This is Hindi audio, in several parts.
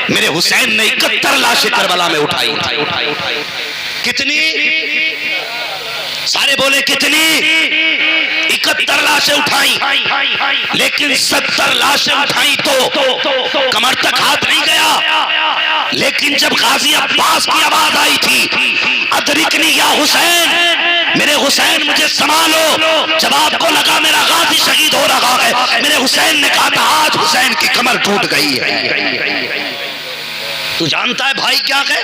मेरे हुसैन ने 71 लाशें करबला में उठाई। कितनी? सारे बोले कितनी? 71 लाशें उठाई, लेकिन 70 लाशें उठाई तो कमर तक हाथ नहीं गया। लेकिन जब गाजी अब्बास की आवाज आई थी, अदरिकनी या हुसैन, मेरे हुसैन मुझे संभालो, जब आपको लगा मेरा गाजी शहीद हो रहा है, मेरे हुसैन ने कहा था आज हुसैन की कमर टूट गई है। तू जानता है भाई क्या है?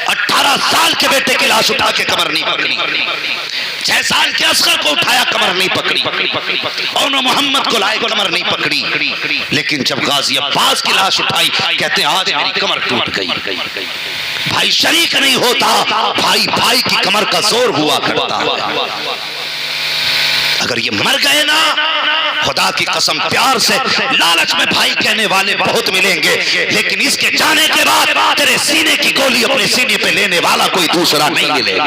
18 साल के बेटे की लाश उठा के कमर नहीं पकड़ी, 6 साल के असगर को उठाया कमर नहीं पकड़ी, और मोहम्मद को लाए कमर नहीं पकड़ी। लेकिन जब गाजी अब्बास की लाश उठाई, कहते हैं आज मेरी कमर टूट गई। भाई शरीक नहीं होता, भाई भाई की कमर का जोर हुआ करता है। अगर ये मर गए ना, खुदा की कसम प्यार से, लालच में भाई कहने वाले बहुत मिलेंगे, लेकिन इसके जाने के बाद तेरे सीने की गोली अपने सीने पे लेने वाला कोई दूसरा नहीं मिलेगा।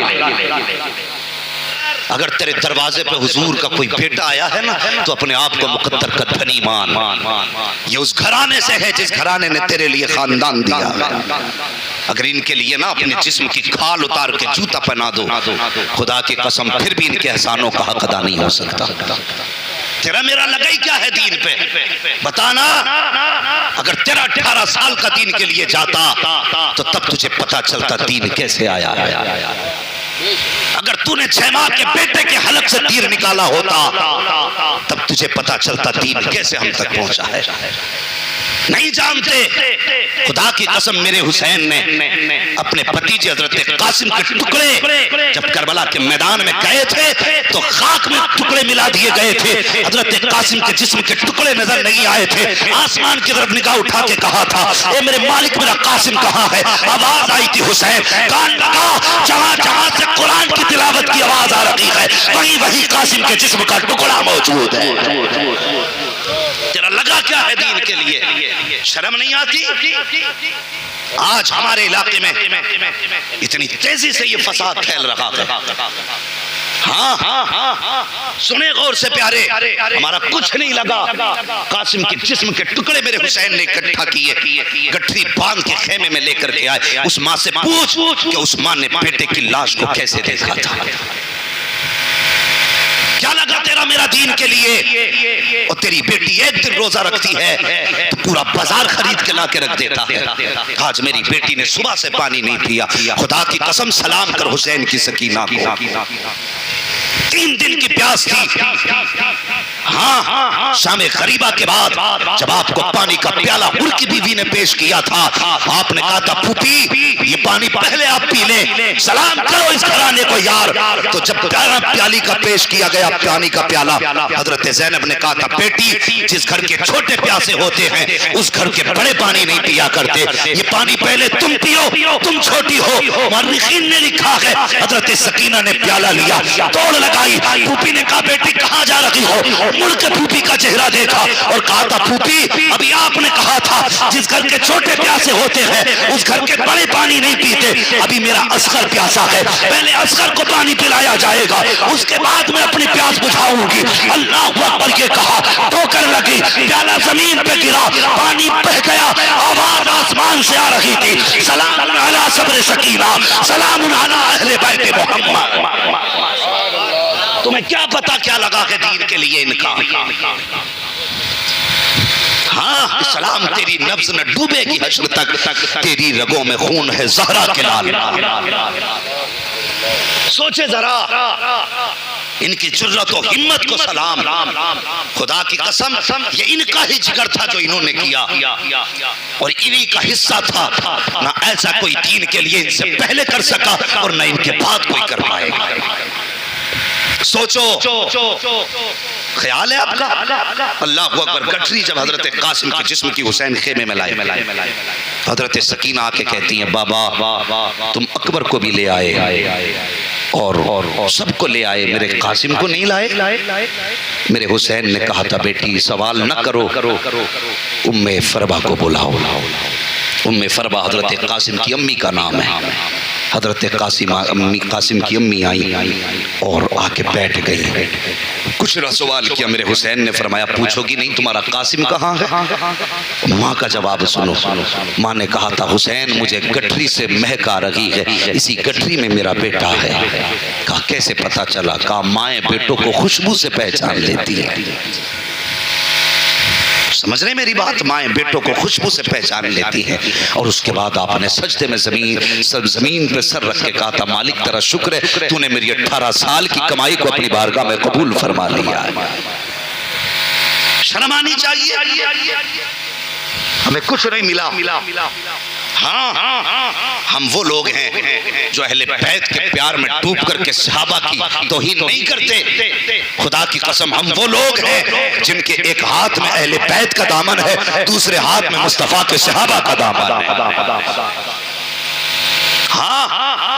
अगर तेरे दरवाजे पे हुजूर का कोई बेटा आया है ना, तो अपने आप को मुकद्दर का धनी मान। ये उस घराने से है जिस घराने ने तेरे लिए खानदान दिया। अगर इनके लिए ना अपने जिस्म की खाल उतार के जूता पहना दो, खुदा की कसम फिर भी इनके एहसानों का हक अदा नहीं हो सकता। तेरा मेरा लगाई क्या है दीन पे? बताना। अगर तेरा 18 साल का दीन के लिए जाता, तो तब तुझे पता चलता दीन कैसे आया। अगर तूने 6 माह के बेटे के हलक से तीर निकाला होता, तब तुझे पता चलता दीन कैसे हम तक पहुंचा है। नहीं जानते। खुदा की कसम मेरे हुसैन ने अपने भतीजे हजरत कासिम के टुकड़े जब करबला के मैदान में गए थे, तो खाक में टुकड़े मिला दिए गए थे। हजरत कासिम के जिस्म के टुकड़े नजर नहीं आए थे। आसमान की तरफ निगाह उठा के कहा था, ए मेरे मालिक मेरा कासिम कहाँ है? आवाज आई थी हुसैन, कान लगा, जहां जहां से कुरान की तिलावत की आवाज आ रही है, वहीं वहीं कासिम के जिस्म का टुकड़ा मौजूद है। तेरा लगा क्या है दीन के लिए? शर्म नहीं आती? आज हमारे इलाके में इतनी तेजी से ये फसाद फैल रहा है। हाँ, सुने गौर से प्यारे, हमारा कुछ नहीं लगा। कासिम के जिस्म के टुकड़े मेरे हुसैन ने इकट्ठा किए, गठरी बांध के खेमे में लेकर के आए। उस माँ से पूछ कि उस माँ ने बेटे की लाश को कैसे देखा था। क्या लगा तेरा मेरा दीन के लिए? और तेरी बेटी एक दिन रोजा रखती है तो पूरा बाजार खरीद के ला के रख देता है। आज मेरी बेटी ने सुबह से पानी नहीं पिया। खुदा की कसम सलाम कर हुसैन की सकीना को, 3 दिन की प्यास थी। हाँ, शामे गरीबा के बाद जब आपको पानी का प्याला उनकी बीवी ने पेश किया था, आपने कहा था फूफी ये पानी पहले आप पी लें, सलाम करो इस घराने को यार। तो जब प्याली का पेश किया गया, पानी का प्याला, हजरत ज़ैनब ने कहा था बेटी जिस घर के छोटे प्यासे होते हैं उस घर के बड़े पानी नहीं पिया करते, ये पानी पहले तुम पियो, तुम छोटी हो। मुअर्रिखीन ने लिखा है हजरत सकीना ने प्याला लिया, तोड़ लगाई। फूफी ने कहा बेटी कहाँ जा रही हो? मुड़ के फूफी का चेहरा देखा और कहा था फूफी अभी आपने कहा था जिस घर के छोटे प्यासे होते हैं उस घर के बड़े पानी नहीं पीते। अभी मेरा असगर प्यासा है, पहले असगर को पानी पिलाया जाएगा, उसके बाद मैं अपनी प्यास बुझाऊंगी। अल्लाह अकबर ये कहा, ठोकर लगी, प्याला जमीन पे गिरा, पानी बह गया। आवाज आसमान से आ रही थी, सलाम अला सब्र सकीना, सलाम अला अहले बैत मोहम्मद। तुम्हें क्या पता क्या लगा के दीन के लिए इनका? हाँ, सलाम तेरी नब्ज न डूबेगी हश्र तक, तेरी रगों में खून है ज़हरा के लाल। सोचे जरा इनकी जुर्रत और हिम्मत को सलाम। खुदा की कसम ये इनका ही जिगर था जो इन्होंने किया, और इन्हीं का हिस्सा था। ना ऐसा कोई दीन के लिए इनसे पहले कर सका और न इनके बाद कोई कर पाएगा। सोचो, ख्याल है आपका? अल्लाह अकबर। गठरी जब हजरत कासिम के जिस्म की हुसैन खेमे में लाए, हजरत सकीना आके कहती हैं बाबा तुम अकबर को भी ले आए और सबको ले आए, मेरे कासिम को नहीं लाए। मेरे हुसैन ने कहा था बेटी सवाल न करो, उम्मे फरबा को बुलाओ। उम्मे फरबा हजरत कासिम की अम्मी का नाम है। हजरत कासिम की अम्मी आई और आके बैठ गई। कुछ सवाल किया, मेरे हुसैन ने फरमाया पूछोगी नहीं तुम्हारा कासिम कहाँ है? माँ का जवाब सुनो। माँ ने कहा था हुसैन मुझे गठरी से महक आ रही है, इसी गठरी में मेरा बेटा है। कहा कैसे पता चला? कहा माएँ बेटों को खुशबू से पहचान लेती है। समझ रहे मेरी बात? माएँ बेटों को खुशबू से पहचान लेती हैं। और उसके बाद आपने सजदे में जमीन पे सर रख के कहा था मालिक तेरा शुक्र है तूने मेरी 18 साल की कमाई को अपनी बारगाह में कबूल फरमा लिया। शर्म आनी चाहिए, हमें कुछ नहीं मिला। हाँ, हम वो लोग हैं जो अहले बैत के प्यार में डूब करके सहाबा की तौहीन नहीं करते। खुदा की कसम हम वो लोग हैं जिनके एक हाथ में अहले बैत का दामन है, दूसरे हाथ में मुस्तफा के सहाबा का दामन है। हाँ,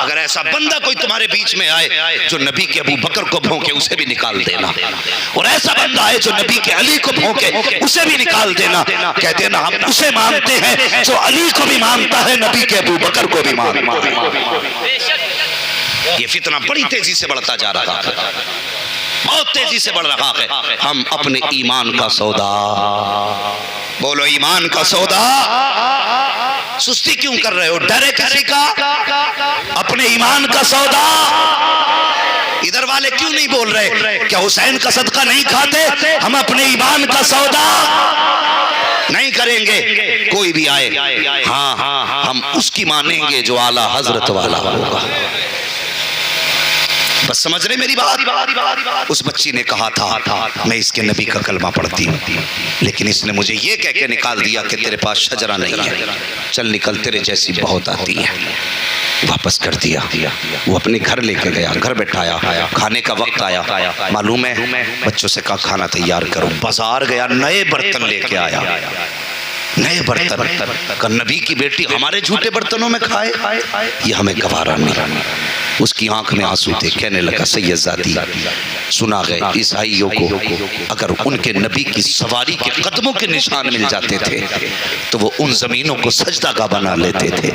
अगर ऐसा बंदा कोई तुम्हारे बीच में आए जो नबी के अबू बकर को भौंके उसे भी निकाल देना, और ऐसा बंदा आए जो नबी के अली को भौंके उसे भी निकाल देना। कह देना हम उसे मानते हैं जो अली को भी मानता है, नबी के अबू बकर को भी मानता है। ये फितना बड़ी तेजी से बढ़ता जा रहा है, बहुत तेजी से बढ़ रहा है। हम अपने ईमान का सौदा, बोलो ईमान का सौदा, सुस्ती क्यों कर रहे हो? डरे किसी का? अपने ईमान का सौदा इधर वाले क्यों नहीं बोल रहे? क्या हुसैन का सदका नहीं खाते? हम अपने ईमान का सौदा नहीं करेंगे। कोई भी आए हाँ हम उसकी मानेंगे जो आला हजरत वाला होगा। बस समझ रहे मेरी बात? उस बच्ची ने कहा था मैं इसके नबी का कलमा पढ़ती हूँ, लेकिन इसने मुझे ये कह के निकाल दिया कि तेरे पास शजरा नहीं है, चल निकल तेरे जैसी बहुत आती है। वापस कर दिया। वो अपने घर लेके गया, घर बैठाया, खाने का वक्त आया, मालूम है बच्चों से कहा खाना तैयार करो। बाजार गया, नए बर्तन लेके आया, नए बर्तन का नबी की बेटी हमारे झूठे बर्तनों में खाए, ये हमें गवारा नहीं। उसकी आंख में आंसू थे, कहने लगा सैयदजादी सुना गए ईसाइयों को अगर उनके नबी की सवारी के कदमों के निशान मिल जाते थे तो वो उन जमीनों को सजदागाह बना लेते थे।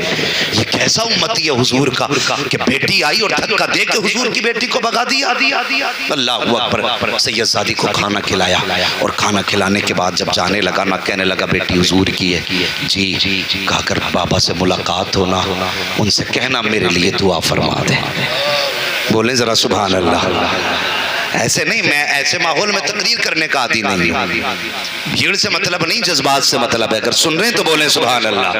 ये कैसा उम्मती है हुजूर का कि बेटी आई और धक्का दे के हुजूर की बेटी को भगा दिया। अल्लाहू अकबर। सैयदजादी को खाना खिलाया और खाना खिलाने के बाद जब जाने लगा ना, कहने लगा बेटी हुजूर की है जी, कहकर बाबा से मुलाकात होना, उनसे कहना मेरे लिए दुआ फरमा दे। बोले जरा सुभान अल्लाह। ऐसे नहीं, मैं ऐसे माहौल में तकरीर करने का आदी नहीं हूँ। भीड़ से मतलब नहीं, जज्बात से मतलब है। अगर सुन रहे हैं तो बोले सुभान अल्लाह।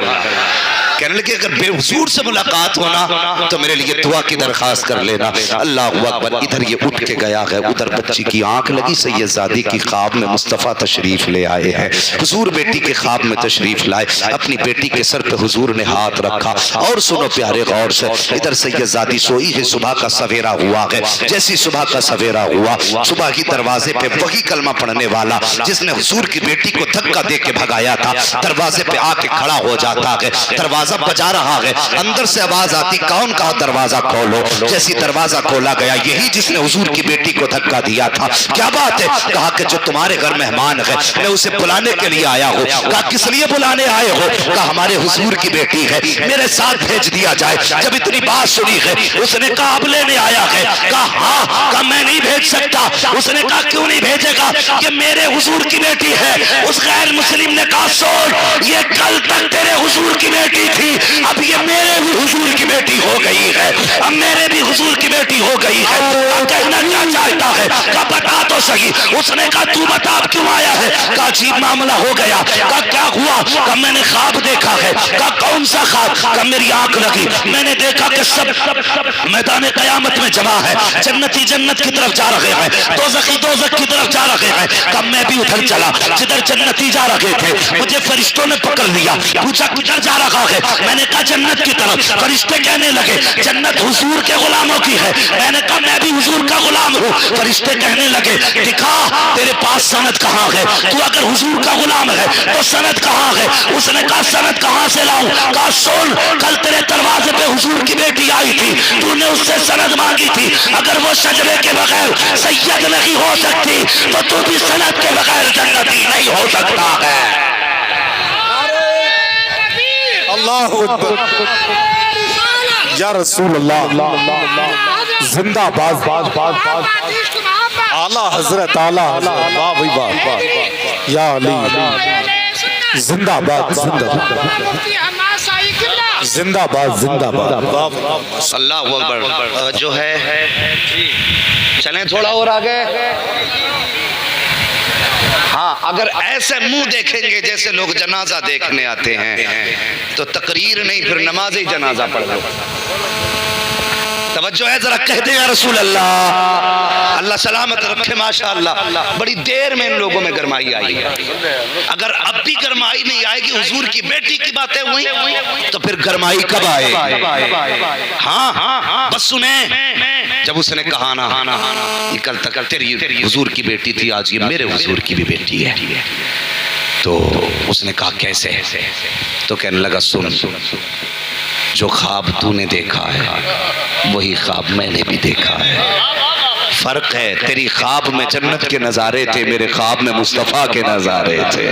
कहने लगे अगर बेहुजूर से मुलाकात होना तो मेरे लिए दुआ की दरखास्त कर लेना। अल्लाहू अकबर। इधर ये उठ के गया है, उधर बच्ची की आंख लगी। सैयदजादी की ख्वाब में मुस्तफ़ा तशरीफ ले आए हैं। हुजूर बेटी के ख्वाब में तशरीफ लाए, अपनी बेटी के सर पे हुजूर ने हाथ रखा। और सुनो प्यारे गौर से, इधर सैयदजादी सोई है, सुबह का सवेरा हुआ है। जैसी सुबह का सवेरा हुआ, सुबह की दरवाजे पे वही कलमा पढ़ने वाला जिसने हुजूर की बेटी को धक्का दे के भगाया था, दरवाजे पे आके खड़ा हो जाता है। दरवाजा बजा रहा है, अंदर से आवाज आती कौन? कहा दरवाजा खोलो। जैसी दरवाजा खोला गया, यही जिसने हुजूर की बेटी को धक्का दिया था। क्या बात है? कहा कि जो तुम्हारे घर मेहमान है मैं उसे बुलाने के लिए आया हूँ। कहा किस लिए बुलाने आए हो? कहा हमारे हुजूर की बेटी है, मेरे साथ भेज दिया जाए। जब इतनी बात सुनी है उसने कहा अब लेने आया है। कहा हाँ। कहा मैं नहीं भेज सकता। उसने कहा क्यों नहीं भेजेगा? ये मेरे हुजूर की बेटी है। उस गैर मुस्लिम ने कहा सुन, ये कल तक तेरे हुजूर की बेटी थी, अब ये मेरे भी हुजूर की बेटी हो गई है, अब मेरे भी हुजूर की बेटी हो गई है। कहना क्या चाहता है? कहा बता तो सही। उसने कहा तू बता अब क्यों आया है? कहा अजीब मामला हो गया। कहा क्या हुआ? कहा मैंने ख्वाब देखा है। कहा कौन सा ख्वाब? कहा मेरी आंख लगी, मैंने देखा कि सब मैदान कयामत में जमा है, जन्नती जन्नत की तरफ जा रहे हैं, दोज़खी दोज़ख की तरफ जा रहे हैं। कहा मैं भी उधर चला जिधर जन्नती जा रहे थे। मुझे फरिश्तों ने पकड़ लिया, पूछा किधर जा रहा है? मैंने कहा जन्नत की तरफ। फरिश्ते कहने लगे जन्नत हुजूर के गुलामों की है। मैंने कहा मैं भी हुजूर का गुलाम हूँ। फरिश्ते कहने लगे दिखा तेरे पास सनद कहाँ है? तू अगर हुजूर का गुलाम है तो सनद कहाँ है? उसने कहा सनद कहाँ से लाऊं? कहा सुन, कल तेरे दरवाजे पे हुजूर की बेटी आई थी, तूने उससे सनद मांगी थी। अगर वो शजरे के बगैर सैयद नहीं हो सकती तो तू भी सनद के बगैर जन्नती नहीं हो सकता है। अल्लाह या रसूल अल्लाह जिंदाबाद आला हजरत आला वाह भाई वाह या अली जिंदाबाद जिंदाबाद जिंदाबाद जिंदाबाद अल्लाह अकबर। जो है चलें थोड़ा और आगे। हाँ, अगर ऐसे मुंह देखेंगे जैसे लोग जनाजा देखने आते हैं तो तकरीर नहीं फिर नमाज ही जनाजा पढ़ लो। तवज्जो है जरा, कह दे या रसूल अल्लाह, अल्लाह सलामत रखे माशाअल्लाह। बड़ी देर में इन लोगों में गरमाई आई है। अगर अब भी गरमाई नहीं आएगी, हुजूर की बेटी की बातें हुई तो फिर गरमाई कब आए? हाँ हाँ, बस सुने जब उसने कहा ना ये कल तक तेरी हुजूर की बेटी थी, आज ये मेरे हुजूर की भी बेटी है, तो उसने कहा कैसे? तो कहने लगा सुन, जो ख्वाब तूने देखा है वही ख्वाब मैंने भी देखा है। फर्क है, तेरी ख्वाब में जन्नत के नज़ारे थे, मेरे ख्वाब में मुस्तफ़ा के नज़ारे थे।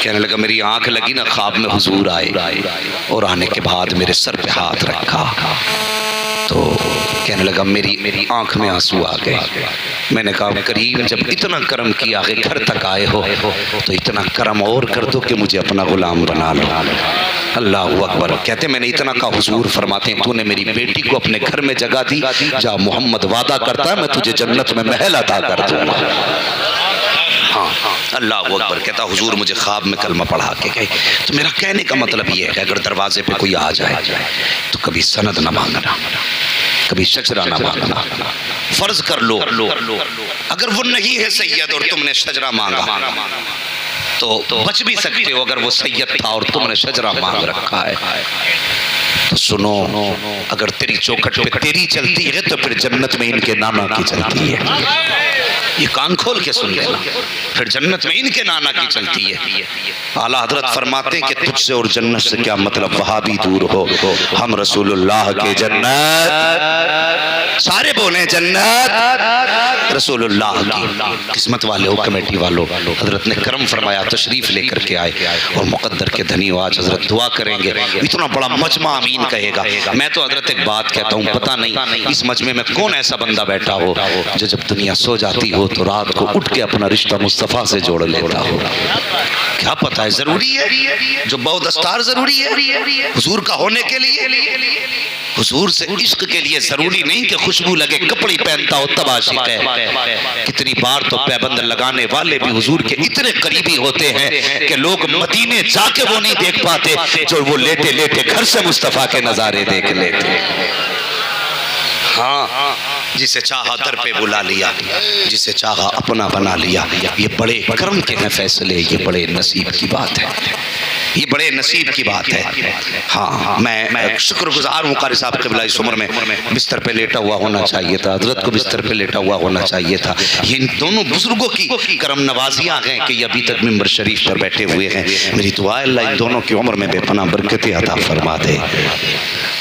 कहने लगा मेरी आंख लगी ना, ख्वाब में हुजूर आए और आने के बाद मेरे सर पे हाथ रखा तो कहने लगा मेरी आंख में आंसू आ गए। मैंने कहा करीम जब इतना करम किया है, घर तक आए हो तो इतना करम और कर दो कि मुझे अपना गुलाम बना लो। अल्लाह अकबर। कहते मैंने इतना कहा, हुजूर फरमाते हैं तूने मेरी बेटी को अपने घर में जगह दी, जा मोहम्मद वादा करता है मैं तुझे जन्नत में महल अता कर दूंगा। हाँ, अल्लाह अकबर। कहता हुजूर मुझे ख्वाब में कलमा पढ़ा के गए। तो मेरा कहने का मतलब ये है कि अगर दरवाजे पे कोई आ जाए तो कभी सनद ना मांगना, कभी शजरा ना मांगना। फर्ज कर लो अगर वो नहीं है सैयद और तुमने शजरा मांगा तो बच भी सकते हो, अगर वो सैयद था और तुमने शजरा मांग रखा है तो सुनो, अगर तेरी चौखट पे तेरी चलती है तो फिर जन्नत में इनके नाना की चलती है। ये कान खोल के सुन लेना, फिर जन्नत में इनके नाना की चलती है। आला हजरत फरमाते हैं कि तुझसे और जन्नत से क्या मतलब, वहां भी दूर हो, हम रसूलुल्लाह के जन्नत, सारे बोले जन्नत रसूलुल्लाह की। किस्मत वाले हो, कमेटी वालों, हजरत ने करम फरमाया, तशरीफ लेकर के आए और मुकद्दर के धनी हो। आज हजरत दुआ करेंगे, इतना बड़ा मजमा आमीन कहेगा। मैं तो हजरत एक बात कहता हूँ, पता नहीं इस मजमे में कौन ऐसा बंदा बैठा हो जो जब दुनिया सो जाती हो तो रात को उठ के अपना रिश्ता मुस्तफ़ा से जोड़ लेता हो। क्या पता है, जरूरी है जो बहुत दस्तार जरूरी है हुजूर का होने के लिए। हुजूर से इश्क के लिए जरूरी नहीं कि खुशबू लगे कपड़े पहनता हो तब आशिक है। कितनी बार तो पैबंद लगाने वाले भी हुजूर के इतने करीबी होते हैं कि लोग मदीने जाके वो नहीं देख पाते जो वो लेटे लेटे घर से मुस्तफ़ा के नज़ारे देख लेते। हाँ, जिसे चाहा दर पे बुला लिया, जिसे चाहा अपना बना लिया। ये बड़े करम के हैं फैसले, ये बड़े नसीब की बात है, ये बड़े नसीब की बात है। हाँ, मैं शुक्रगुजार हूँ कारी साहब क़िबला, इस उम्र में बिस्तर पे लेटा हुआ होना चाहिए था, हजरत को बिस्तर पे लेटा हुआ होना चाहिए था। ये इन दोनों बुजुर्गों की करम नवाजियाँ हैं कि ये अभी तक मिंबर शरीफ पर बैठे हुए हैं। मेरी दुआ है अल्लाह इन दोनों की उम्र में बेपनाह बरकतें अता फरमा दे।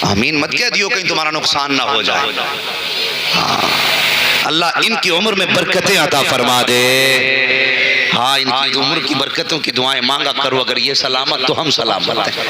आमीन मत कह दियो कहीं तुम्हारा नुकसान ना हो जाए। हाँ, अल्लाह इनकी उम्र में बरकतें अता फरमा दे। हाँ, इनकी उम्र की बरकतों की दुआएं मांगा करो। अगर ये सलामत तो हम सलामत हैं।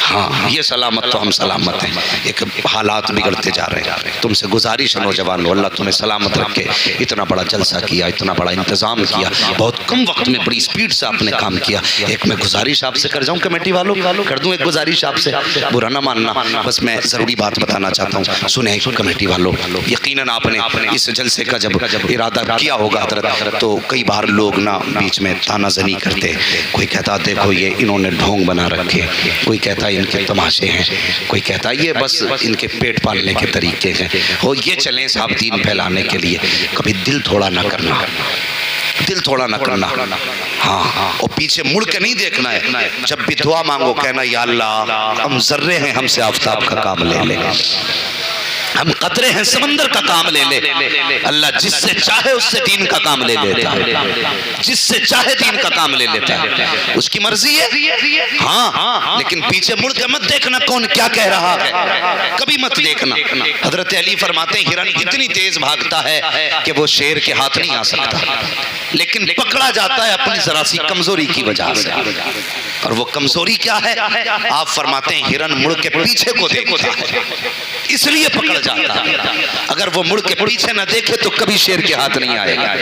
हाँ, ये सलामत तो हम सलामत हैं। एक हालात बिगड़ते जा रहे हैं। तुमसे गुजारिश है नौजवान, अल्लाह तुम्हें सलामत रखे। इतना बड़ा जलसा किया, इतना बड़ा इंतजाम किया, बहुत कम वक्त में बड़ी स्पीड से आपने काम किया। एक मैं गुजारिश आपसे कर जाऊँ कमेटी वालों, कर दूँ एक गुजारिश आपसे, बुरा ना मानना, बस मैं ज़रूरी बात बताना चाहता हूँ। सुने कमेटी वालों, यकीनन आपने इस जलसे का जब इरादा किया होगा हजरत, तो कई बार लोग ना बीच में तानाजनी करते। कोई कहता देखो ये इन्होंने ढोंग बना रखे, कोई कहता इनके तमाशे हैं, कोई कहता ये बस इनके पेट पालने के तरीके हैं, हो ये चलें साहब दीन फैलाने के लिए। कभी दिल थोड़ा ना करना, दिल थोड़ा ना करना। हाँ, और पीछे मुड़ के नहीं देखना है। जब भी दुआ मांगो कहना या अल्लाह हम जर्रे हैं, हमसे आफताब का काम ले ले, हम कतरे हैं समंदर का काम ले ले। अल्लाह जिससे चाहे उससे दीन का काम ले लेता है, जिससे चाहे दीन का काम ले लेता है, उसकी मर्जी है। हाँ, लेकिन पीछे मुड़ के मत देखना कौन क्या कह रहा है, कभी मत देखना। हजरत अली फरमाते हैं हिरन इतनी तेज भागता है कि वो शेर के हाथ नहीं आ सकता, लेकिन पकड़ा जाता है अपनी जरा सी कमजोरी की वजह से। और वो कमजोरी क्या है? आप फरमाते हैं हिरन मुड़ के पीछे को देखता है इसलिए पकड़ जाता है। अगर वो मुड़ के पीछे न देखे तो कभी शेर के हाथ नहीं आएगा।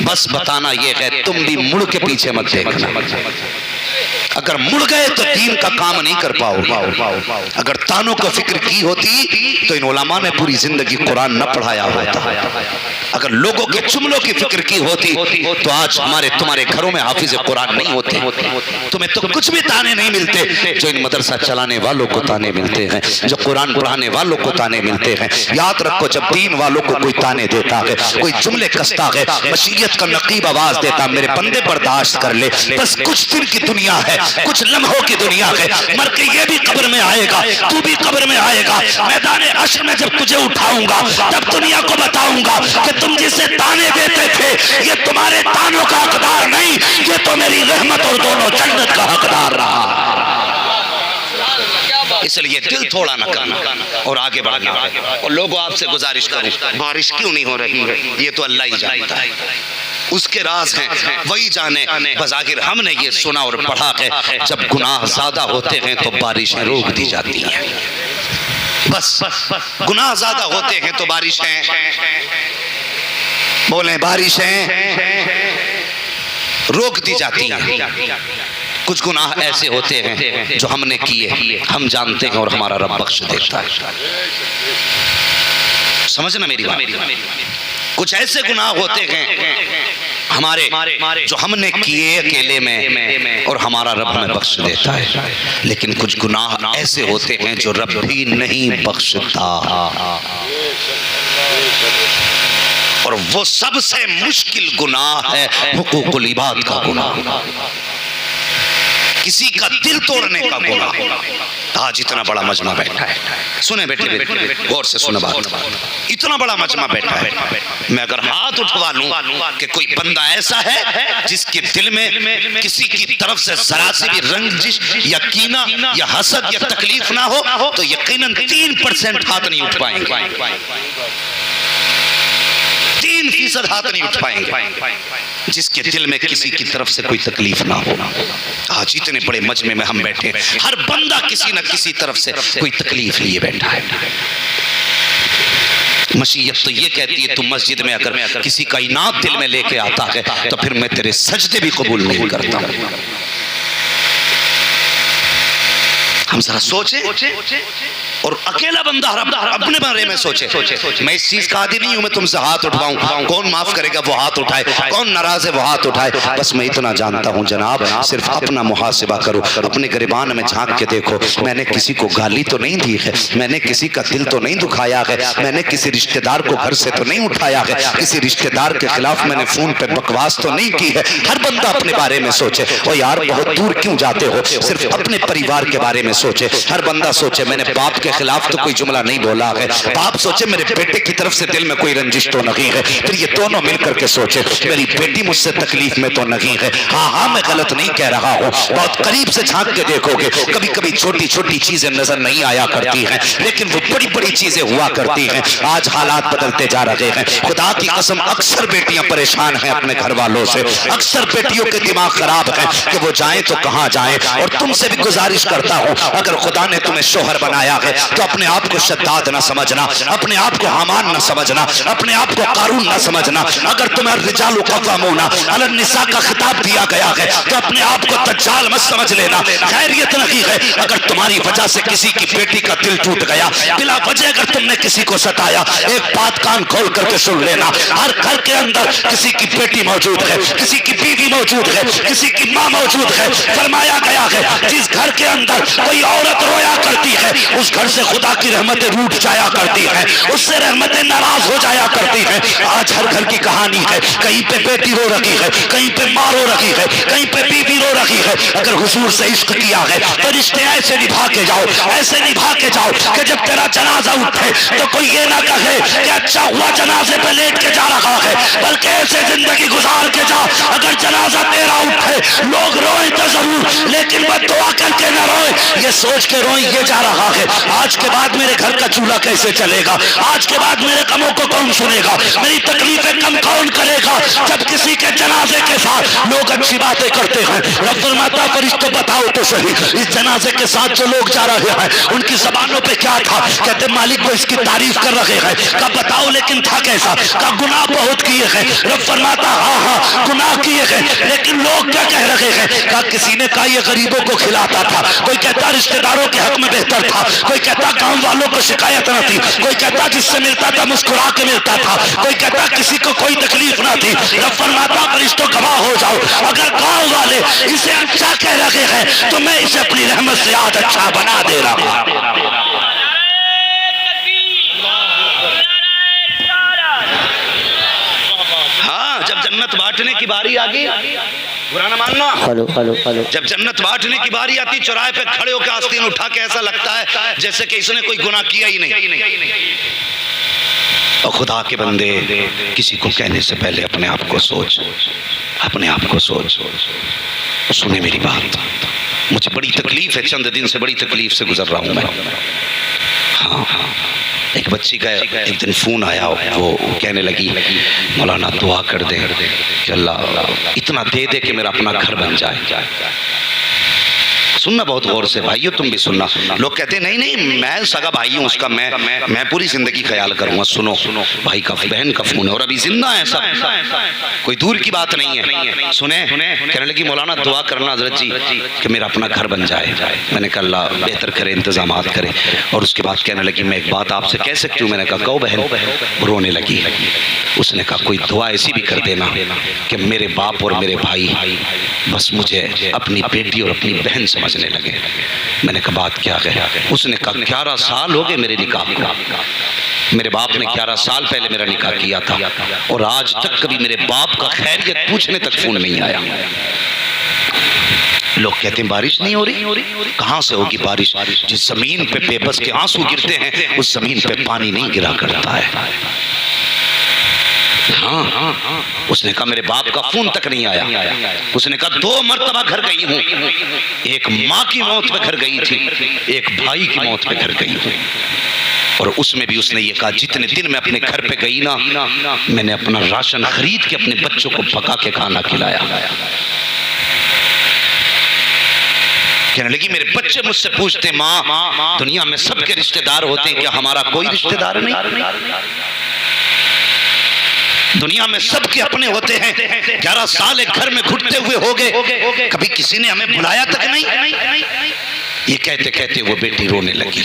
बस बताना ये है, तुम भी मुड़ के पीछे मत देखना। अगर मुड़ गए तो दीन का काम नहीं कर पाओगे। अगर तानों को फिक्र की होती तो इन उलमा ने पूरी जिंदगी कुरान न पढ़ाया होता। अगर लोगों के जुमलों की फिक्र की होती तो आज हमारे तुम्हारे घरों में हाफिज कुरान नहीं होते। तुम्हें तो कुछ भी ताने नहीं मिलते जो इन मदरसा चलाने वालों को ताने मिलते हैं, जो कुरान पढ़ाने वालों को ताने मिलते हैं। याद रखो, जब दीन वालों को कोई ताने देता है, कोई जुमले कसता है, मशीयत का नकीब आवाज देता, मेरे बंदे बर्दाश्त कर ले, बस कुछ दिन की दुनिया है, कुछ लम्हों की दुनिया है, मर के ये भी कब्र में आएगा, तू भी कब्र में आएगा। मैदान हश्र में जब तुझे उठाऊंगा तब दुनिया को बताऊंगा कि तुम जिसे ताने देते थे ये तुम्हारे तानों का हकदार नहीं, ये तो मेरी रहमत और दोनों जन्नत का हकदार रहा। इसलिए दिल थोड़ा न करना और आगे बढ़ना। और लोगों आपसे गुजारिश करूं, बारिश क्यों नहीं हो रही है ये तो अल्लाह ही जानता है, उसके राज हैं, वही जाने। बज़ाहिर हमने ये सुना और पढ़ा है जब गुनाह ज्यादा होते हैं तो बारिशें रोक दी जाती हैं। बस गुनाह ज्यादा होते हैं तो बारिशें, बोले बारिशें रोक दी जाती हैं। कुछ गुनाह ऐसे होते हैं जो हमने किए, हम जानते हैं और हमारा रब बख्श देता है। समझना मेरी बात। कुछ ऐसे गुनाह होते हैं हमारे जो हमने किए अकेले में और हमारा रब हमें बख्श देता है। लेकिन कुछ गुनाह ऐसे होते हैं जो रब भी नहीं बख्शता, और वो सबसे मुश्किल गुनाह है हुकूकुल इबाद का गुनाह, किसी का दिल तोड़ने का गुनाह। आज इतना बड़ा मजमा बैठा है, सुने बेटे गौर से सुने बात, इतना बड़ा मजमा बैठा है। मैं अगर हाथ उठवा लूं कि कोई बंदा ऐसा है जिसके दिल में किसी की तरफ से जरा सी भी रंजिश या कीना या हसद या तकलीफ ना हो तो यकीनन 3% हाथ नहीं उठ पाएंगे, 3% हाथ नहीं उठ पाएंगे जिसके दिल में किसी की तरफ से कोई तकलीफ ना हो। आज इतने बड़े मजमे में हम बैठे, हर बंदा किसी न किसी तरफ से कोई तकलीफ लिए बैठा है। मशीयत तो ये कहती है तू मस्जिद में अगर किसी का इनाम दिल में लेके आता है तो फिर मैं तेरे सजदे भी कबूल नहीं करता। हम जरा सोचे और अकेला बंदा अपने बारे में सोचे। मैं इस चीज का आदी नहीं हूं मैं तुमसे हाथ उठवाऊं, कौन माफ करेगा वो हाथ उठाए, कौन नाराज है वो हाथ उठाए। बस मैं इतना जानता हूं जनाब, सिर्फ अपना मुहासिबा करो, अपने गिरबान में झांक के देखो। मैंने किसी को गाली तो नहीं दी है, मैंने किसी का दिल तो नहीं दुखाया है, मैंने किसी रिश्तेदार को घर से तो नहीं उठाया है, किसी रिश्तेदार के खिलाफ मैंने फोन पे बकवास तो नहीं की है। हर बंदा अपने बारे में सोचे। और यार बहुत दूर क्यों जाते हो, सिर्फ अपने परिवार के बारे में सोचे। हर बंदा सोचे मैंने बाप के खिलाफ तो कोई जुमला नहीं बोला है, बाप सोचे मेरे बेटे की तरफ से दिल में कोई रंजिश तो नहीं है, फिर ये दोनों मिलकर के सोचे मेरी बेटी मुझसे तकलीफ में तो नहीं है। हाँ मैं गलत नहीं कह रहा हूँ, बहुत करीब से झांक के देखोगे कभी कभी छोटी छोटी चीजें नजर नहीं आया करती हैं, लेकिन वो बड़ी बड़ी चीजें हुआ करती हैं। आज हालात बदलते जा रहे हैं, खुदा की कसम अक्सर बेटियां परेशान हैं अपने घर वालों से, अक्सर बेटियों के दिमाग खराब है कि वो जाएं तो कहां जाएं। और तुमसे भी गुजारिश करता हूं, अगर खुदा ने तुम्हें शोहर बनाया है तो अपने आप को शद्दाद न समझना, अपने आप को हामान न समझना, अपने आप को कारून न समझना। अगर तुम्हें रिजालु कव्वामूना अलन निसा का खिताब दिया गया है तो अपने आप को दज्जाल मत समझ लेना। खैरियत नहीं है अगर तुम्हारी वजह से किसी की बेटी का दिल टूट गया, बिला वजह अगर तुमने किसी को सताया, एक बात कान खोल करके सुन लेना, हर घर के अंदर किसी की बेटी मौजूद है, किसी की बीवी मौजूद है, किसी की माँ मौजूद है। फरमाया गया है जिस घर के अंदर कोई औरत रोया करती है उस घर से खुदा की रहमतें रूठ जाया करती है, उससे रहमतें नाराज हो जाया करती है। आज हर घर की कहानी है, कहीं पे बेटी रो रही है, कहीं पे माँ रो रही है, कहीं पे बीवी रो रही है। अगर हुजूर से इश्क किया है तो रिश्ते ऐसे निभा के जाओ, ऐसे निभा के जाओ कि जब तेरा जनाजा उठे तो कोई ये ना कहे कि अच्छा हुआ जनाजे पे लेट के जा रहा है, बल्कि ऐसे जिंदगी गुजार के जा अगर जनाजा तेरा उठे लोग रोए तो जरूर लेकिन बद्दुआ करके के न रोए, ये सोच के रोए ये जा रहा है आज के बाद मेरे घर का चूल्हा कैसे चलेगा, आज के बाद मेरे गमों को कौन सुनेगा, मेरी तकलीफें कम कौन करेगा। जब किसी के जनाजे के साथ लोग अच्छी बातें करते हैं, रब फरमाता फरिश्तों बताओ तो सही इस जनाजे के साथ जो लोग जा रहे हैं उनकी जबानों पे क्या था, कहते मालिक को इसकी तारीफ कर रहे हैं। कब बताओ लेकिन था कैसा, का गुनाह बहुत किए हैं। रब फरमाता हाँ हाँ गुनाह किए हैं, लेकिन लोग क्या कह रहे हैं, का किसी ने कहा ये गरीबों को खिलाता था, कोई कहता रिश्तेदारों के हक में बेहतर था, कोई कहता गांव वालों को शिकायत न थी, कोई कहता जिससे मिलता था मुस्कुरा के मिलता था, कोई कहता किसी को कोई तकलीफ ना थी। रब फरमाता फरिश्तों गवाह हो जाओ, अगर गांव वाले इसे अच्छा कह रहे हैं तो मैं इसे अपनी रहमत से आज अच्छा बना दे रहा हूं। हाँ, जब जन्नत बांटने की बारी आ गई, बुरा ना मानना, हेलो हेलो हेलो, जब जन्नत बांटने की बारी आती चौराहे पे खड़े होकर आस्तीन उठा के ऐसा लगता है जैसे कि इसने कोई गुनाह किया ही नहीं। और खुदा के बंदे किसी को कहने से पहले अपने आप को सोच, अपने आप को सोच, सुने मेरी बात। मुझे बड़ी तकलीफ है, चंद दिन से बड़ी तकलीफ से गुजर रहा हूं मैं। हाँ हाँ, एक बच्ची का एक दिन फोन आया, वो कहने लगी मौलाना दुआ कर दे कि अल्लाह इतना दे दे कि मेरा अपना घर बन जाए। सुनना बहुत गौर से भाइयों, तुम भी सुनना। लोग कहते नहीं नहीं मैं सगा भाई हूँ उसका, मैं पूरी जिंदगी ख्याल करूंगा। सुनो, भाई का बहन का फोन है और अभी जिंदा है सब, कोई दूर की बात नहीं है। सुने, कहने लगी मौलाना दुआ करना हजरत जी कि मेरा अपना घर बन जाए। मैंने कहा अल्लाह बेहतर करे, इंतजामात करे। और उसके बाद कहने लगी मैं एक बात आपसे कह सकती हूँ। मैंने कहा कहो बहन। रोने लगी। उसने कहा कोई दुआ ऐसी भी कर देना कि मेरे बाप और मेरे भाई बस मुझे अपनी बेटी और अपनी बहन समझने लगे। मैंने कहा बात क्या है? उसने कहा 11 साल हो गए मेरे निकाह को, मेरे बाप ने 11 साल पहले मेरा निकाह किया था और आज तक कभी मेरे बाप का खैरियत पूछने तक फोन नहीं आया। लोग कहते हैं बारिश नहीं हो रही, कहां से होगी बारिश? जिस जमीन पे बेबस के आंसू गिरते हैं उस जमीन पे पानी नहीं गिरा करता है। हाँ हाँ, उसने कहा मेरे बाप का फोन तक नहीं आया। उसने कहा 2 मरतबा घर गई हूँ, एक माँ की मौत पे घर गई थी, एक भाई की मौत पे घर गई हूँ। और उसमें भी उसने ये कहा जितने दिन मैं अपने घर पे गई ना, मैंने अपना राशन खरीद के अपने बच्चों को पका के खाना खिलाया। कहने लगी मेरे बच्चे मुझसे पूछते माँ दुनिया में सबके रिश्तेदार होते हैं, क्या हमारा कोई रिश्तेदार नहीं? दुनिया में सबके अपने होते हैं। 11 साल एक घर में घुटते हुए हो गए, कभी किसी ने हमें बुलाया तक नहीं। ये कहते कहते वो बेटी रोने लगी।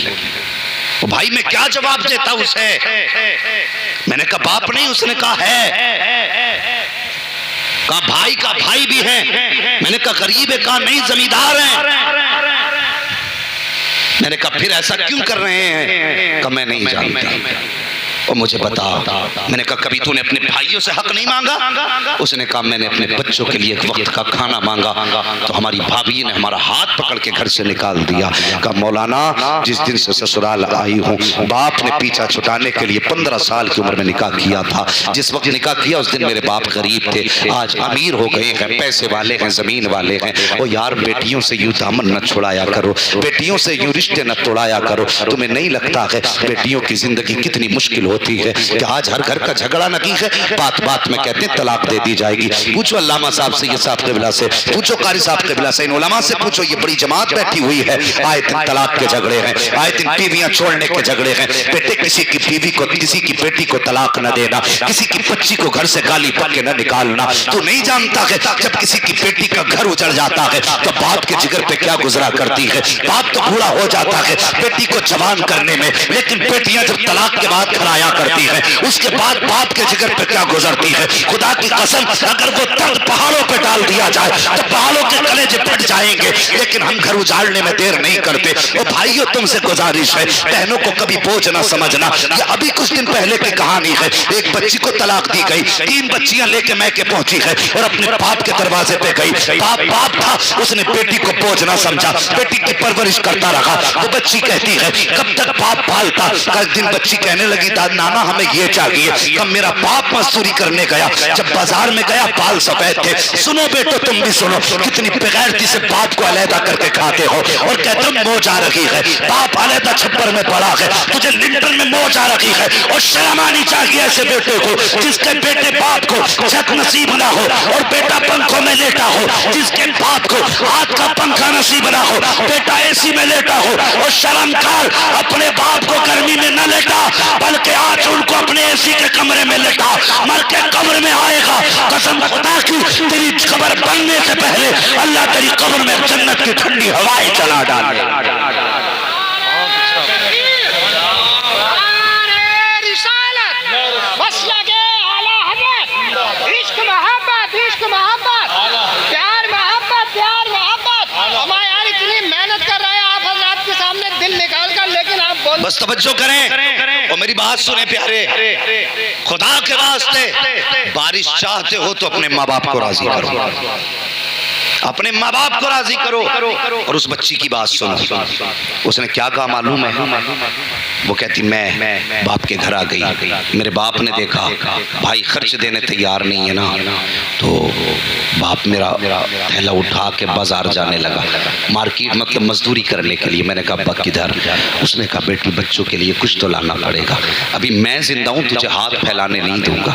वो भाई मैं क्या जवाब देता उसे? मैंने कहा बाप नहीं, उसने कहा है। कहा भाई का भाई भी है। मैंने कहा गरीब है? कहा नहीं जमींदार है। मैंने कहा फिर ऐसा क्यों कर रहे हैं? कहा मैं नहीं जानता और मुझे बता। मैंने कहा कभी तूने अपने भाइयों से हक नहीं मांगा? उसने कहा मैंने अपने बच्चों के लिए एक वक्त का खाना मांगा तो हमारी भाभी ने हमारा हाथ पकड़ के घर से निकाल दिया। कहा मौलाना जिस दिन से ससुराल आई हूँ बाप ने पीछा छुटाने के लिए 15 साल की उम्र में निकाह किया था। जिस वक्त निकाह किया उस दिन मेरे बाप गरीब थे, आज अमीर हो गए हैं, पैसे वाले हैं, जमीन वाले हैं। ओ यार बेटियों से यूं दामन न छुड़ाया करो, बेटियों से यूं रिश्ते न तोड़ाया करो। तुम्हें नहीं लगता है बेटियों की जिंदगी कितनी मुश्किल होती है कि आज हर घर का झगड़ा नकी है, बात बात में कहते हैं तलाक दे दी जाएगी। पूछो अल्लामा साहब से, ये साहब क़िबला से पूछो, कारी साहब क़िबला से, इन उलमा से पूछो। ये बड़ी जमात बैठी हुई है, आए दिन तलाक के झगड़े हैं, आए दिन बीवियां छोड़ने के झगड़े हैं। बेटे किसी की बीवी को, किसी की बेटी को तलाक न देना, किसी की बच्ची को घर से गाली पक के न निकालना। तू नहीं जानता है जब किसी की बेटी का घर उजड़ जाता है तो बाप के जिगर पे क्या गुजरा करती है। बाप तो बूढ़ा हो जाता है बेटी को जवान करने में, लेकिन बेटियां जब तलाक के बाद घर आया करती है उसके बाद बाप के जिगर पे क्या गुजरती है। खुदा की कसम अगर वो दर्द पहाड़ों पे डाल दिया जाए तो पहाड़ों के कलेजे फट जाएंगे, लेकिन हम घर उजाड़ने में देर नहीं करते। और भाइयों तुमसे गुजारिश है, बहनों को कभी बोझ ना समझना। ये अभी कुछ दिन पहले की कहानी है, एक बच्ची को तलाक दी गई, 3 बच्चियां लेके मैके पहुंची है और अपने बाप के दरवाजे पे गई। बाप था, उसने बेटी को बोझ ना समझा, बेटी की परवरिश करता रहा। वो बच्ची कहती है कब तक बाप पालता। कल दिन बच्ची कहने लगी दादी नाना हमें ये चाहिए। कब मेरा बाप मजदूरी करने गया, जब बाजार में गया बाल सफेद थे। सुनो बेटो तुम भी सुनो, कितनी बेगैरती से बाप को अलहदा करके खाते हो और कहते हो मौज आ रही है। बाप अलहदा छप्पर में पड़ा है, तुझे लिंटन में मौज आ रही है और शर्म आनी चाहिए ऐसे बेटे को जिसके बेटे बाप को छत नसीब ना हो और बेटा पंखों में लेटा हो, जिसके बाप को हाथ का पंखा नसीब ना हो, बेटा एसी में लेटा हो और शर्मकार अपने बाप को गर्मी में न लेटा बल्कि आज उनको अपने एसी के कमरे में लेटा। मर के कब्र में आएगा, कसम खुदा की तेरी कब्र बनने से पहले अल्लाह तेरी कब्र में जन्नत की ठंडी हवाएं चला डाले। बस तवज्जो करें और मेरी बात सुने प्यारे, खुदा के वास्ते बारिश चाहते हो तो अपने माँ बाप को राजी करो, अपने माँ बाप को राजी करो। और उस बच्ची की बात सुनो, उसने क्या कहा मालूम है? वो कहती मैं बाप के घर आ गई, मेरे बाप ने देखा भाई खर्च देने तैयार नहीं है ना, तो बाप मेरा थैला उठा के बाजार जाने लगा, मार्केट मतलब मजदूरी करने के लिए। मैंने कहा अब्बा किधर? उसने कहा बेटी बच्चों के लिए कुछ तो लाना पड़ेगा, अभी मैं जिंदा हूँ तुझे हाथ फैलाने नहीं दूंगा।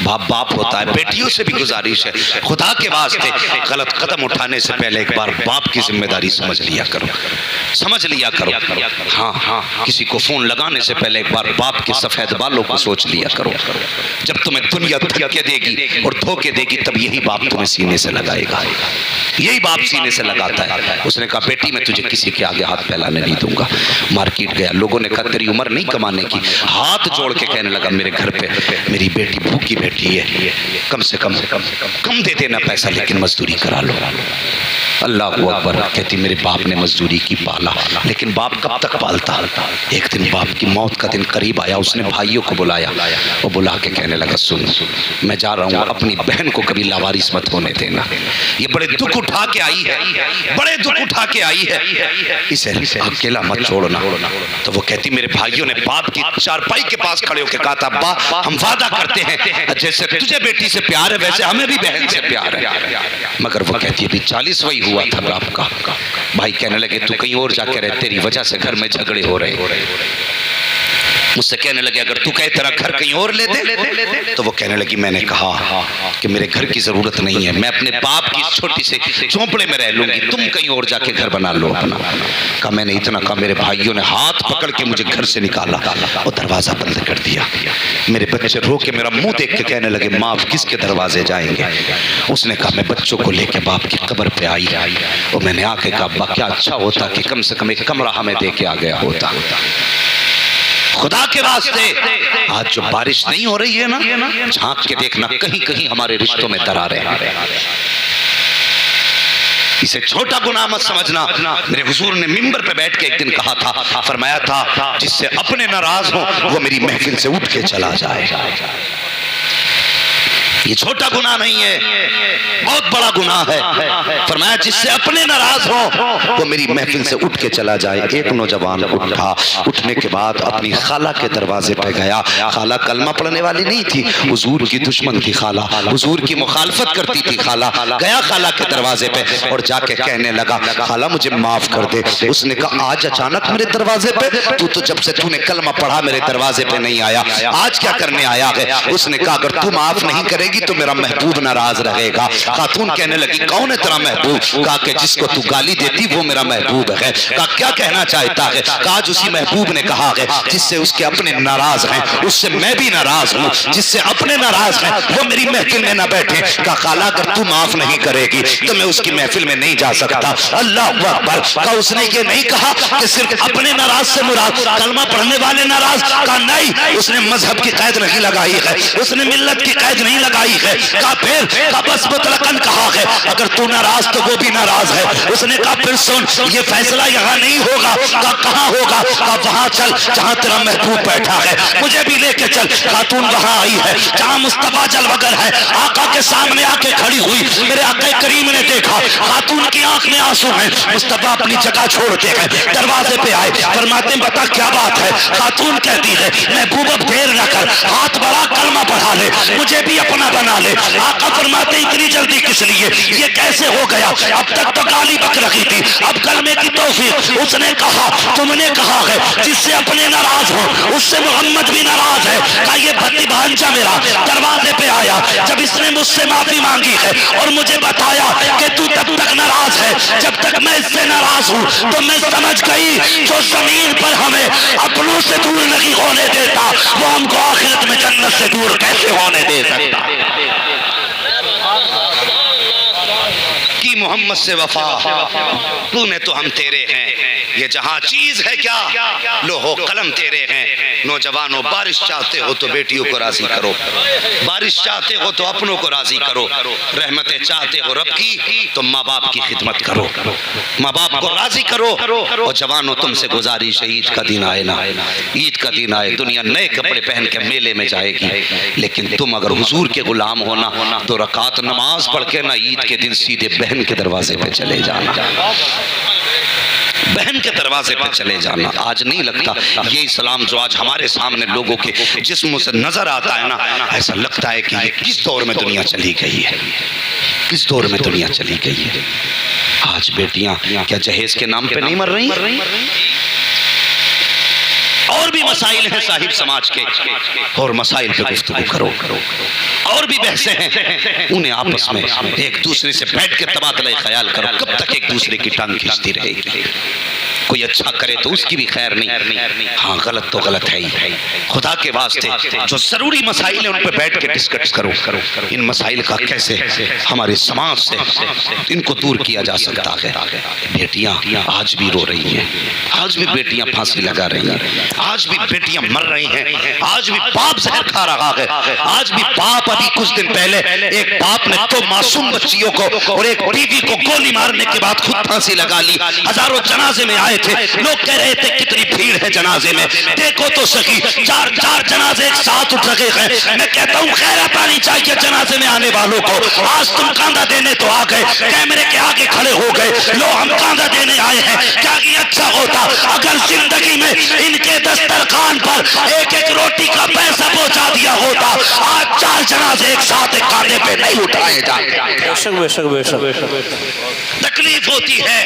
बाप बाप होता है। बेटियों से भी गुजारिश है, खुदा के वास्ते गलत कदम उठाने से पहले एक बार बाप की जिम्मेदारी समझ लिया करो, समझ लिया करो। हाँ, किसी को फोन लगाने से पहले एक बार बाप के सफेद बालों को सोच लिया करो। जब तुम्हें दुनिया धक्के देगी और धोखे देगी तब यही बाप तुम्हें सीने से लगाएगा, यही बाप सीने से लगाता है। उसने कहा बेटी मैं तुझे किसी के आगे हाथ फैलाने नहीं दूंगा। मार्केट गया, लोगों ने कहा तेरी उम्र नहीं कमाने की, हाथ जोड़ के कहने लगा मेरे घर पे मेरी बेटी भूखी बैठी है, कम से कम दे देना पैसा लेकिन मजदूरी करा लो। अल्लाह अकबर। कहती मेरे बाप ने मजदूरी की पाला, लेकिन बाप कब तक पालता? एक दिन बाप की मौत का दिन करीब आया, उसने भाइयों को बुलाया और बुला के कहने लगा सुन मैं जा रहा हूँ, अपनी बहन को कभी लावारिस मत होने देना, ये बड़े दुख उठा के आई है, बड़े दुख उठा के आई है, इसे अकेला मत छोड़ना। तो वो कहती मेरे भाइयों ने बाप की चारपाई के पास खड़े होकर कहा था अब्बा हम वादा करते हैं जैसे तुझे बेटी से प्यार है वैसे हमें भी बहन से प्यार है। मगर वो कहती है अभी 40वां हुआ था बाप का। भाई कहने लगे तू कहीं और जाके रह, तेरी वजह से घर में झगड़े हो रहे। मुझसे कहने लगे अगर तू कहे तेरा घर कहीं और ले दे, तो वो कहने लगी मैंने कहा कि मेरे घर की जरूरत नहीं है, मैं अपने बाप की छोटी से झोंपड़े में रह लूंगी, तुम कहीं और जाके घर बना लो अपना। कहा मैंने इतना कहा, मेरे भाइयों ने हाथ पकड़ के मुझे घर से निकाला और दरवाजा बंद कर दिया। मेरे बच्चे रो के मेरा मुंह देख के कहने लगे माँ आप किसके दरवाजे जाएंगे? उसने कहा मैं बच्चों को लेके बाप की कब्र पे आई और मैंने आके कहा अब्बा क्या अच्छा होता कि कम से कम एक कमरा हमें दे के आ गया होता। खुदा के वास्ते आज जो बारिश नहीं हो रही है ना, झांक के देखना कहीं कहीं हमारे रिश्तों में दरारें हैं। इसे छोटा गुनाह मत समझना। मेरे हुजूर ने मिंबर पे बैठ के एक दिन कहा था, फरमाया था जिससे अपने नाराज हो वो मेरी महफिल से उठ के चला जाए। ये छोटा गुनाह नहीं है, बहुत बड़ा गुनाह है। फरमाया जिससे अपने नाराज हो वो मेरी महफिल से उठ के चला जाए। एक नौजवान उठा, उठने के बाद अपनी खाला के दरवाजे पे गया। खाला कलमा पढ़ने वाली नहीं थी, हुजूर की दुश्मन थी खाला, हुजूर की मुखालफत करती थी खाला। गया खाला के दरवाजे पे और जाके कहने लगा खाला मुझे माफ कर दे। उसने कहा आज अचानक मेरे दरवाजे पे? तू तो जब से तूने कलमा पढ़ा मेरे दरवाजे पे नहीं आया, आज क्या करने आया है? उसने कहा अगर तू माफ नहीं करेगी तो मेरा महबूब नाराज रहेगा। खातून कहने लगी कौन है तेरा महबूब? कहा कि जिसको तू गाली देती वो मेरा महबूब है। कहा क्या कहना चाहता है? कहा आज उसी महबूब ने कहा है जिससे उसके अपने नाराज हैं उससे मैं भी नाराज हूँ, जिससे अपने नाराज हैं वो मेरी महफिल में ना बैठे। कहा खाला अगर तू माफ नहीं करेगी तो मैं उसकी महफिल में नहीं जा सकता। अल्लाह अकबर। कहा उसने ये नहीं कहा कि सिर्फ अपने नाराज से मुराद कलमा पढ़ने वाले नाराज? कहा नहीं, उसने मजहब की कैद नहीं लगाई है, उसने मिल्लत की कैद नहीं लगाई लगाई है। कहा फिर, कहा बस मुतलकन कहा है, अगर तू नाराज तो वो भी नाराज है। उसने कहा फिर सुन, ये फैसला यहाँ नहीं होगा। कहा कहाँ होगा? कहा वहां चल जहाँ तेरा महबूब बैठा है, मुझे भी लेके चल। खातून वहां आई है जहाँ मुस्तफा जलवगर है, आका के सामने आके खड़ी हुई। मेरे आका करीम ने देखा खातून की आंख में आंसू है। मुस्तफा अपनी जगह छोड़ते हैं, दरवाजे पे आए, फरमाते बता क्या बात है? खातून कहती है महबूब अब देर न कर, हाथ बढ़ा कलमा पढ़ा ले, मुझे भी अपना बना ले। आका फरमाते इतनी जल्दी किस लिए, ये कैसे हो गया? अब तक तो गाली बक रखी थी, अब कलमे की तौफीक। उसने कहा तुमने कहा है जिससे अपने नाराज हो उससे मोहम्मद भी नाराज है। कहा ये भत्ती भांजा मेरा दरवाजे पे आया, जब इसने मुझसे माफी मांगी है और मुझे बताया कि तू तब तक नाराज है जब तक मैं इससे नाराज हूं, तो मैं समझ गई जो जमीन पर हमें अपनों से दूर नहीं होने देता, वो हमको आखिरत में जन्नत से दूर कैसे होने दे सकता। की मोहम्मद से वफा, तूने तो हम तेरे हैं, ये जहां चीज है क्या, लोहो कलम तेरे हैं। नौजवानों बारिश चाहते हो तो बेटियों को राजी करो, बारिश चाहते हो तो अपनों को राजी करो, रहमतें चाहते हो रब की तो माँ बाप की खिदमत करो, माँ बाप को राजी करो। और जवानों तुमसे गुजारिश है, ईद का दिन आए ना, ईद का दिन आए, दुनिया नए कपड़े पहन के मेले में जाएगी, लेकिन तुम अगर हुजूर के गुलाम होना तो रकात नमाज पढ़ के ना ईद के दिन सीधे बहन के दरवाजे पे चले जाना, बहन के दरवाजे पर चले जाना। आज नहीं लगता ये इस्लाम जो आज हमारे सामने लोगों के जिस्मों से नजर आता है ना, ऐसा लगता है कि ये किस दौर में दुनिया चली गई है, किस दौर में दुनिया चली गई है। आज बेटियां क्या जहेज के नाम पे नहीं मर रही? और भी मसाइल हैं साहिब समाज के, और मसाइल पे गुफ्तगू करो, और भी बहसें हैं, उन्हें आपस में एक दूसरे से बैठ के तबादला ख्याल करो। कब तक एक दूसरे की टांग खींचती रहेगी? कोई अच्छा करे तो उसकी भी खैर नहीं, हाँ गलत तो गलत है ही। खुदा के वास्ते जो जरूरी मसाइल है उन पे बैठ के डिस्कस करो, इन मसाइल का कैसे हमारे समाज से इनको दूर किया जा सकता है। बेटियां आज भी रो रही हैं, आज भी बेटियां फांसी लगा रही हैं, आज भी बेटियां मर रही हैं, आज भी बाप जहर खा रहा है, आज भी बाप, अभी कुछ दिन पहले एक बाप ने तो मासूम बच्चियों को और एक बीवी को गोली मारने के बाद खुद फांसी लगा ली। हजारों जनाजे में आए थे, लोग कह रहे थे कितनी भीड़ है जनाजे में, देखो तो सही, चार जनाजे एक साथ उठ रहे हैं। मैं कहता हूँ खैरत आनी चाहिए जनाजे में आने वालों को। आज तुम कांधा देने तो आ गए, कैमरे के आगे खड़े हो गए, लो हम कांधा देने आए हैं। क्या कि अच्छा होता अगर जिंदगी में इनके दस्तरखान पर एक एक रोटी का पैसा पहुंचा दिया होता। आज 4 जनाजे एक साथ एक कांधे पे नहीं उठाए जाते। तकलीफ होती है,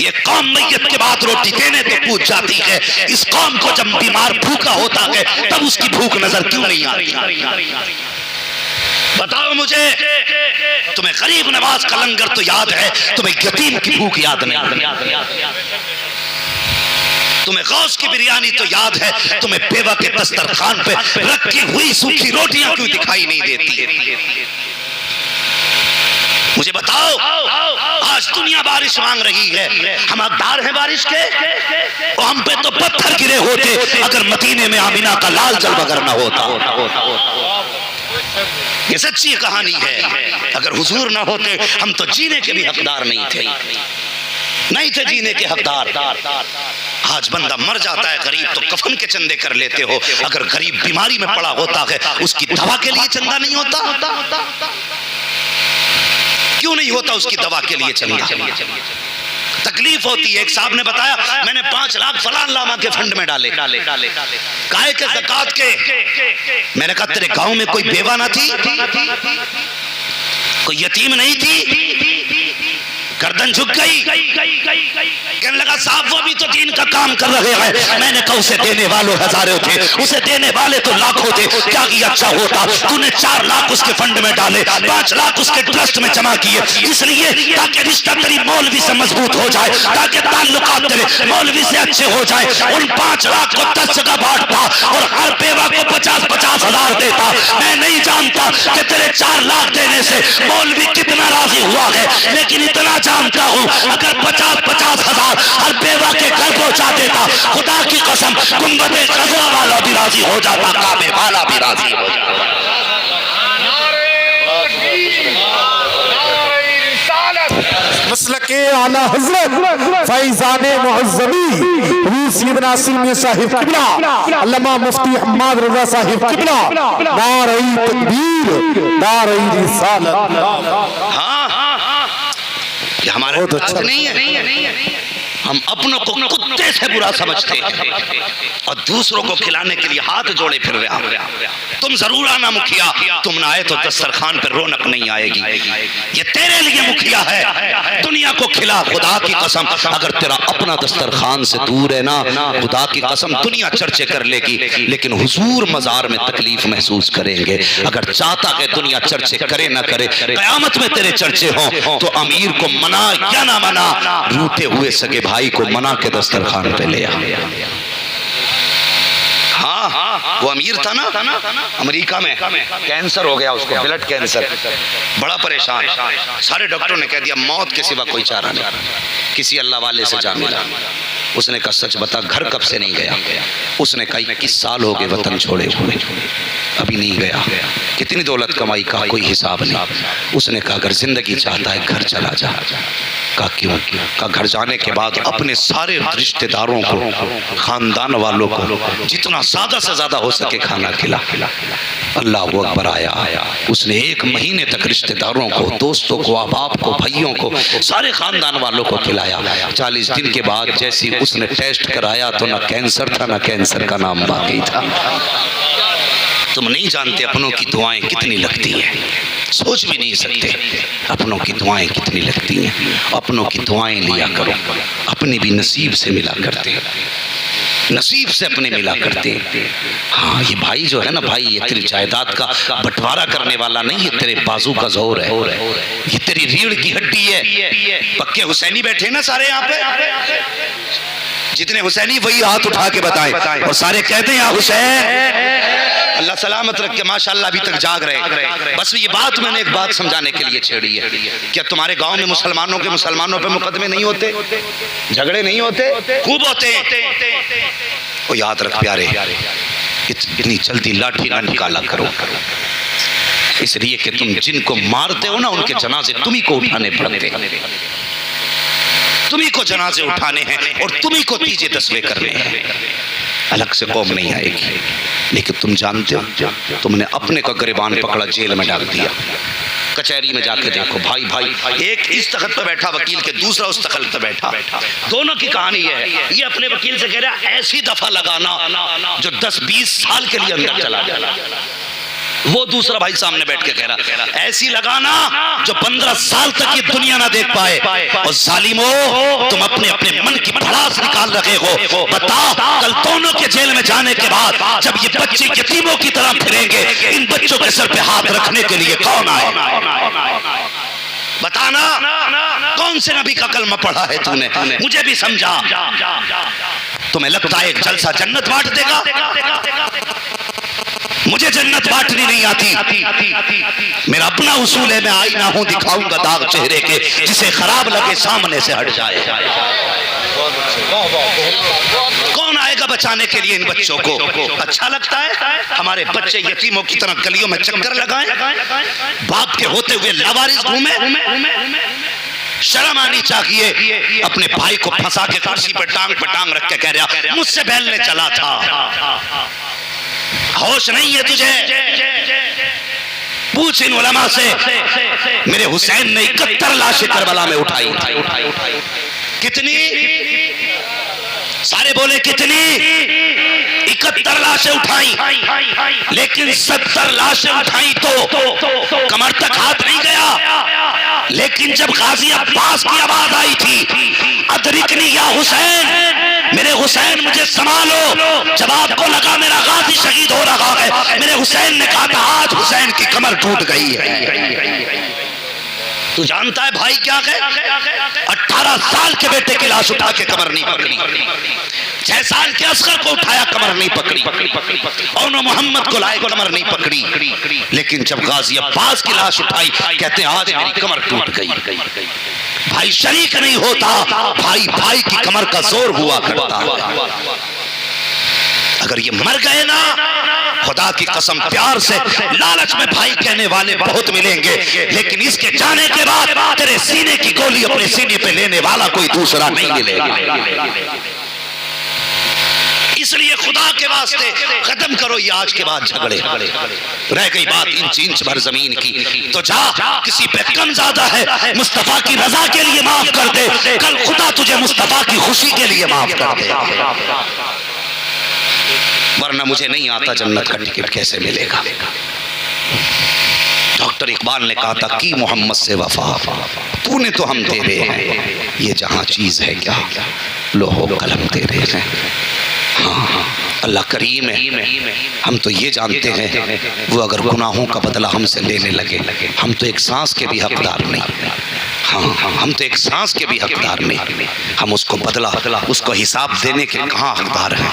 ये कौम मैयत के बाद रोटी देने तो पूछ जाती है, इस कौम को जब बीमार भूखा होता है तब उसकी भूख नजर क्यों नहीं आती? बताओ मुझे, तुम्हें गरीब नवाज का लंगर तो याद है, तुम्हें यतीम की भूख याद नहीं, तुम्हें गौस की बिरयानी तो याद है, तुम्हें बेवा के दस्तरखान पे रखी हुई सूखी रोटियां क्यों दिखाई नहीं देती? मुझे बताओ, आज दुनिया बारिश मांग रही है, हम हकदार हैं बारिश के? और हम पे तो पत्थर गिरे होते अगर मदीने में आमिना का लाल जल बगर न होता। ये सच्ची कहानी है, अगर हुजूर ना होते हम तो जीने के भी हकदार नहीं थे जीने के हकदार। आज बंदा मर जाता है गरीब तो कफन के चंदे कर लेते हो, अगर गरीब बीमारी में पड़ा होता है उसकी दवा के लिए चंदा नहीं होता? क्यों नहीं होता उसकी दवा के लिए चंदा? तकलीफ होती है। एक साहब ने बताया मैंने 5 लाख फलान लामा के फंड में डाले, काहे के ज़कात के। मैंने कहा तेरे गांव में कोई बेवा ना थी, कोई यतीम नहीं थी? गर्दन झुक गई, कहने लगा साहब वो भी तो दीन का काम कर रहे हैं। मैंने कहा उसे देने वालों हजारों थे, उसे देने वाले तो लाखों थे, क्या कि अच्छा होता तूने 4 लाख उसके फंड में डाले, 5 लाख उसके ट्रस्ट में जमा किए, इसलिए ताकि रिश्ता तेरी मौलवी से मजबूत हो जाए, ताकि ताल्लुकात तेरे मौलवी से अच्छे हो जाए। उन 5 लाख को 10 जगह बांटता और हर बेवा को 50-50 हजार देता। मैं नहीं जानता कि तेरे 4 लाख देने से मौलवी कितना राजी हुआ है, लेकिन इतना जानता हूं अगर 50-50 हजार हर बेवा के घर पहुंचा देता, खुदा की कसम गुंबदे खजरा वाला भी राजी हो जाता, काबे वाला भी राजी हो जाता। मसलके आला हजरत फैजान मुअज़्ज़मी सैयदना सिलमी साहिब किबला अल्लामा मुफ्ती अहमद रज़ा साहिब किबला नारे तकबीर नारे रिसालत। हाँ, ये हमारे बहुत अच्छा नहीं है। हम अपनों को कुत्ते से बुरा समझते हैं और दूसरों को खिलाने के लिए हाथ जोड़े फिर रहे हैं। तुम जरूर आना मुखिया, तुम ना आए तो दस्तरखान पर रौनक नहीं आएगी। ये तेरे लिए मुखिया है, दुनिया को खिला। खुदा की कसम अगर तेरा अपना दस्तरखान से दूर है ना, खुदा की कसम दुनिया चर्चे कर लेगी, लेकिन हुजूर मजार में तकलीफ महसूस करेंगे। अगर चाहता कि दुनिया चर्चे करे ना करे, कयामत में तेरे चर्चे हों तो अमीर को मना या ना मना, रूठे हुए सगे भाई को मना के दस्तरखान पे ले आ। हाँ, वो अमीर था ना, अमेरिका में कैंसर हो गया उसको, ब्लड कैंसर, बड़ा परेशान। सारे डॉक्टरों ने कह दिया मौत के सिवा कोई चारा नहीं। किसी अल्लाह वाले से जा मिला, उसने कहा सच बता घर कब से नहीं गया? उसने कहा 21 साल हो गए वतन छोड़े हुए, अभी नहीं गया। कितनी दौलत कमाई का कोई हिसाब नहीं। उसने कहा अगर जिंदगी चाहता है घर चला जा। कहा क्यों? कहा घर जाने के बाद अपने सारे रिश्तेदारों को, खानदान वालों को जितना ज्यादा से ज्यादा हो सके खाना खिला। अल्लाह वो अकबर आया, उसने 1 महीने तक रिश्तेदारों को, दोस्तों को, अहबाब को, भाइयों को, सारे खानदान वालों को खिलाया। 40 दिन के बाद जैसी उसने टेस्ट कराया तो ना कैंसर था, ना कैंसर का नाम बाकी था। तुम नहीं जानते अपनों की दुआएं कितनी लगती हैं, सोच भी नहीं सकते अपनों की दुआएं कितनी लगती हैं। अपनों की दुआएं लिया करो, अपने भी नसीब से मिला करते, नसीब से अपने मिला करते। हाँ, ये भाई जो है ना भाई, ये तेरी जायदाद का बंटवारा करने वाला नहीं, ये तेरे बाजू का जोर है, ये तेरी रीढ़ की हड्डी है। पक्के हुसैनी बैठे ना सारे यहाँ पे, जितने हुसैनी वही हाथ उठा के बताएं और सारे कहते हैं हुसैन। अल्लाह सलामत रख के माशाअल्लाह अभी तक जाग रहे। बस ये बात मैंने एक बात समझाने के लिए छेड़ी है। क्या तुम्हारे गांव में मुसलमानों पे मुकदमे नहीं होते, झगड़े नहीं होते? खूब होते हैं। वो याद रख प्यारे, इतनी जल्दी लाठी ना निकाला करो, इसलिए कि तुम जिनको मारते हो ना उनके जनाजे तुम्ही को उठाने पड़ते हैं, तुम्ही को जनाजे उठाने हैं और तुम्ही को तीजे तस्वे करने हैं। अलग से कौम नहीं आएगी। लेकिन तुम जानते हो तुमने अपने का गिरबान पकड़ा, जेल में डाल दिया। कचहरी में जाके देखो भाई भाई, एक इस तख्त पे बैठा वकील के, दूसरा उस तख्त पे बैठा, दोनों की कहानी ये है। ये अपने वकील से कह रहा ऐसी दफा लगाना जो 10-20 साल के लिए अंदर चला जाए। वो दूसरा भाई सामने बैठ के कह रहा ऐसी लगाना जो 15 साल तक ये दुनिया ना देख पाए। और जालिमो, तुम अपने अपने मन की भड़ास निकाल रहे हो। बताओ कल दोनों के जेल में जाने के बाद जब ये बच्चे यतीमों की तरह फिरेंगे, इन बच्चों के सर पे हाथ रखने के लिए कौन आए? बताना, कौन से नबी का कलमा पढ़ा है तूने? मुझे भी समझा। तुम्हें लगता है एक जलसा जन्नत बांट देगा? मुझे जन्नत बांटनी नहीं आती। मेरा अपना उसूल है, मैं आईना हूं, दिखाऊंगा दाग चेहरे के, जिसे खराब लगे सामने से हट जाए। कौन आएगा बचाने के लिए इन बच्चों को? अच्छा लगता है हमारे बच्चे यतीमों की तरह गलियों में चक्कर लगाएं, बाप के होते हुए लावारिस घूमे? शर्म आनी चाहिए। अपने भाई को फंसा के कुर्सी पर टांग रख के कह रहा मुझसे बैलने चला था। होश नहीं है तुझे? पूछ इन उलमा से। मेरे हुसैन ने 71 लाशें करबला में उठाई। कितनी? सारे बोले कितनी? 71 लाशें उठाई, लेकिन 70 लाशें उठाई तो कमर तक हाथ नहीं गया। लेकिन जब गाजी अब्बास की आवाज आई थी अदरिकनी या हुसैन, मेरे हुसैन मुझे संभालो, जब आपको लगा मेरा गाजी शहीद हो रहा है, मेरे हुसैन ने कहा था आज हुसैन की कमर टूट गई है। तू जानता है भाई क्या कहे? 18 साल के बेटे की लाश उठा के कमर नहीं पकड़ी, 6 साल के असगर को उठाया कमर नहीं पकड़ी, और मोहम्मद को लाए कमर नहीं पकड़ी। लेकिन जब गाजी अब्बास की लाश उठाई कहते हैं आज मेरी कमर टूट गई। भाई शरीक नहीं होता, भाई भाई की कमर का जोर हुआ करता। अगर ये मर गए ना, खुदा की कसम प्यार से, लालच में भाई कहने वाले बहुत मिलेंगे, लेकिन इसके जाने के बाद तेरे सीने की गोली अपने सीने पे लेने वाला कोई दूसरा नहीं मिलेगा। इसलिए खुदा के वास्ते खत्म करो ये आज के बाद झगड़े। रह गई बात इंच भर जमीन की, तो जा, किसी पे कम ज्यादा है, मुस्तफा की रजा के लिए माफ कर दे, कल खुदा तुझे मुस्तफा की खुशी के लिए माफ कर दे। वरना मुझे नहीं आता जन्नत का टिकट कैसे मिलेगा। डॉक्टर इकबाल ने कहा था कि मोहम्मद से वफा तूने तो हम तेरे हैं, ये जहां चीज है क्या लोहो कलम तेरे हैं। हाँ, अल्लाह करीम है। हम तो ये जानते हैं वो अगर गुनाहों का बदला हमसे लेने लगे, हम तो एक सांस के भी हकदार नहीं। हाँ, हम तो एक सांस के भी हकदार नहीं। हम उसको बदला, उसको हिसाब देने के कहाँ हकदार हैं।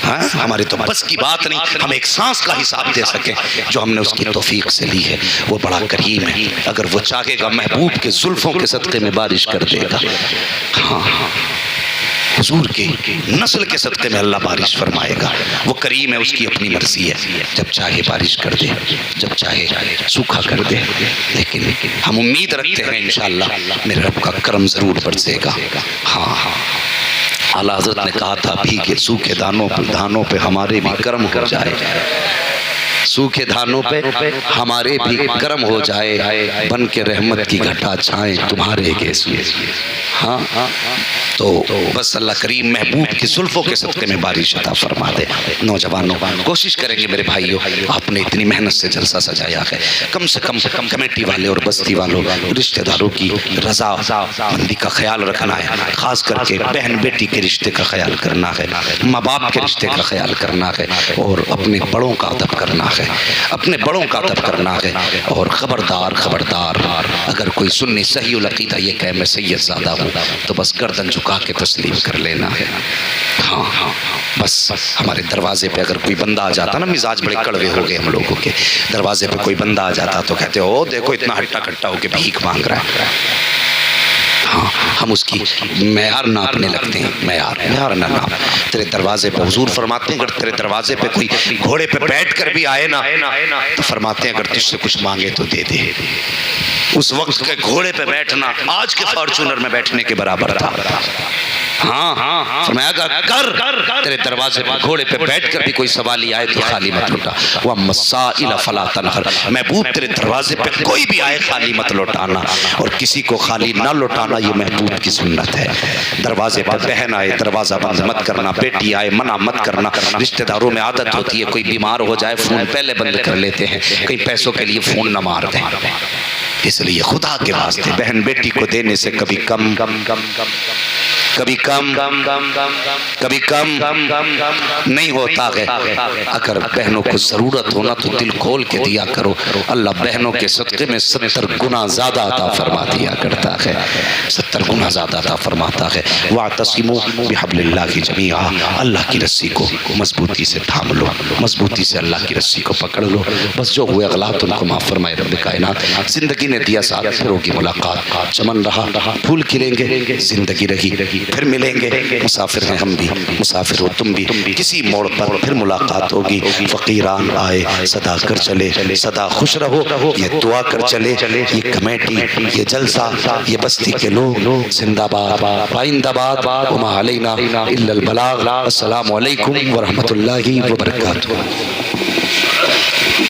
हाँ, हमारी तो बस की बात नहीं हम एक सांस का हिसाब दे सके जो हमने उसकी तौफीक से ली है। वो बड़ा करीम है, अगर वो चाहेगा महबूब के जुल्फों के सदक़े में बारिश कर देगा। हाँ, हुजूर की नस्ल के सदक़े में अल्लाह बारिश फरमाएगा। वो करीम है, उसकी अपनी मर्जी है, जब चाहे बारिश कर दे, जब चाहे सूखा कर दे। लेकिन हम उम्मीद रखते हैं इंशाअल्लाह मेरे रब का करम ज़रूर बरसेगा। हाँ, आला हज़रत ने कहा था भीगे सूखे धानों पे हमारे भी कर्म हो जाए, सूखे धानों पे हमारे भी कर्म हो जाए, बन के रहमत की घटा छाए तुम्हारे गेसुए। हाँ, तो बस अल्लाह करीम महबूब की जुल्फों के सदक़े में बारिश अता फरमा दे। नौजवानों कोशिश करेंगे मेरे भाइयों, आपने इतनी मेहनत से जलसा सजाया है, कम से कम कमेटी वाले और बस्ती वालों रिश्तेदारों की रजा मंदी का ख्याल रखना है, खास करके बहन बेटी के रिश्ते का ख्याल करना है, माँ बाप के रिश्ते का ख्याल करना है, और अपने बड़ों का अदब करना है, अपने बड़ों का अदब करना है। और खबरदार अगर कोई सुन्नी सही उल अक़ीदा ये कहे मैं सैयद ज़ादा हूँ, तो बस गर्दन झुका के तस्लीम कर लेना है। हाँ, बस हमारे दरवाजे पे अगर कोई बंदा आ जाता ना, मिजाज बड़े कड़वे हो गए हम लोगों के, दरवाजे पे कोई बंदा आ जाता तो कहते हो देखो इतना हट्टा कट्टा होके भीख मांग रहा है। हाँ, हम उसकी मैयार नापने लगते हैं, मैयार ना नाप। तेरे दरवाजे पे हुजूर फरमाते हैं अगर तेरे दरवाजे पे कोई घोड़े पे बैठ कर भी आए ना, तो फरमाते हैं अगर तुझसे कुछ मांगे तो दे दे। उस वक्त के घोड़े पे बैठना आज के फॉर्चूनर में बैठने के बराबर था। हाँ, फरमाया कर तेरे दरवाजे पे घोड़े पे बैठ कर भी कोई सवाली आए तो खाली मत लौटा। वह मस्साइल फला तनहर, महबूब तेरे दरवाजे पे कोई भी आए खाली मत लौटाना, और किसी को खाली ना लौटाना ये महबूब की सुन्नत है। दरवाजे पर बहन आए दरवाजा बंद मत करना, बेटी आए मना मत करना। रिश्तेदारों में आदत होती है कोई बीमार हो जाए फ़ोन पहले बंद कर लेते हैं, कहीं पैसों के लिए फ़ोन न मार दें। इसलिए खुदा के वास्ते बहन बेटी को देने से कभी कम नहीं होता है। अगर बहनों को जरूरत हो ना तो दिल खोल के दिया करो, अल्लाह बहनों के सदक़े में 70 गुना ज्यादा अता फरमा दिया करता है, 70 गुना ज्यादा अता फरमाता है। वातसिमू बिहब्लिल्लाहि जमीआ, अल्लाह की रस्सी को मजबूती से थाम लो, मजबूती से अल्लाह की रस्सी को पकड़ लो। बस जो हुए गलत उनको माफ फरमाए रब्बे कायनात। जिंदगी ने दिया साथ, फिर होगी मुलाकात, चमन रहा फूल खिलेंगे, जिंदगी रही फिर मिलेंगे। मुसाफिर हैं हम भी, मुसाफिर हो तुम भी, किसी मोड़ पर फिर मुलाकात होगी। फकीरान आए सदा कर चले, सदा खुश रहो ये दुआ कर चले। ये कमेटी, ये जलसा, ये बस्ती के लोग जिंदाबाद पाइंदाबाद, वमा अलैना इल्लल बलाग। अस्सलामु अलैकुम व रहमतुल्लाहि व बरकातुहू।